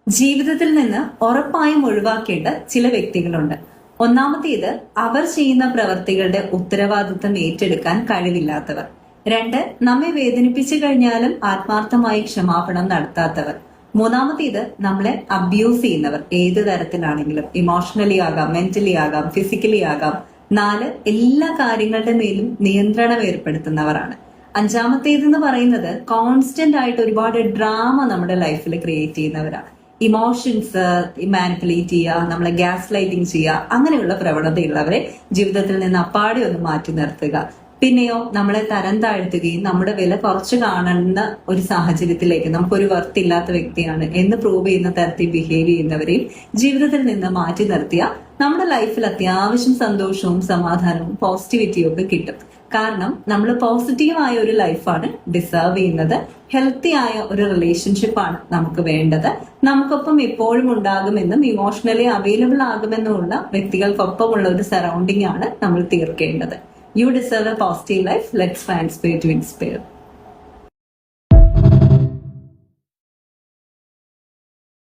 ജീവിതത്തിൽ നിന്ന് ഉറപ്പായും ഒഴിവാക്കേണ്ട ചില വ്യക്തികളുണ്ട്. ഒന്നാമത്തേത്, അവർ ചെയ്യുന്ന പ്രവർത്തികളുടെ ഉത്തരവാദിത്തം ഏറ്റെടുക്കാൻ കഴിവില്ലാത്തവർ. രണ്ട്, നമ്മെ വേദനിപ്പിച്ചു കഴിഞ്ഞാലും ആത്മാർത്ഥമായി ക്ഷമാപണം നടത്താത്തവർ. മൂന്നാമത്തേത്, നമ്മളെ അബ്യൂസ് ചെയ്യുന്നവർ. ഏത് തരത്തിലാണെങ്കിലും, ഇമോഷണലി ആകാം, മെന്റലി ആകാം, ഫിസിക്കലി ആകാം. നാല്, എല്ലാ കാര്യങ്ങളുടെ മേലും നിയന്ത്രണം ഏർപ്പെടുത്തുന്നവരാണ്. അഞ്ചാമത്തേതെന്ന് പറയുന്നത്, കോൺസ്റ്റന്റ് ആയിട്ട് ഒരുപാട് ഡ്രാമ നമ്മുടെ ലൈഫിൽ ക്രിയേറ്റ് ചെയ്യുന്നവരാണ്. ഇമോഷൻസ് മാനിപ്പുലേറ്റ് ചെയ്യുക, നമ്മളെ ഗ്യാസ് ലൈറ്റിംഗ് ചെയ്യുക, അങ്ങനെയുള്ള പ്രവണതയുള്ളവരെ ജീവിതത്തിൽ നിന്ന് അപ്പാടെ ഒന്ന് മാറ്റി നിർത്തുക. പിന്നെയോ, നമ്മളെ തരം താഴ്ത്തുകയും നമ്മുടെ വില കുറച്ച് കാണുന്ന ഒരു സാഹചര്യത്തിലേക്ക്, നമുക്കൊരു വർത്തില്ലാത്ത വ്യക്തിയാണ് എന്ന് പ്രൂവ് ചെയ്യുന്ന തരത്തിൽ ബിഹേവ് ചെയ്യുന്നവരെയും ജീവിതത്തിൽ നിന്ന് മാറ്റി നിർത്തിയ നമ്മുടെ ലൈഫിൽ അത്യാവശ്യം സന്തോഷവും സമാധാനവും പോസിറ്റിവിറ്റിയും ഒക്കെ കിട്ടും. കാരണം നമ്മൾ പോസിറ്റീവായ ഒരു ലൈഫാണ് ഡിസേർവ് ചെയ്യുന്നത്. ഹെൽത്തി ആയ ഒരു റിലേഷൻഷിപ്പാണ് നമുക്ക് വേണ്ടത്. നമുക്കൊപ്പം എപ്പോഴും ഉണ്ടാകുമെന്നും ഇമോഷണലി അവൈലബിൾ ആകുമെന്നുമുള്ള വ്യക്തികൾക്കൊപ്പമുള്ള ഒരു സറൗണ്ടിങ് ആണ് നമ്മൾ തീർക്കേണ്ടത്. You deserve a positive life. Let's try to inspire.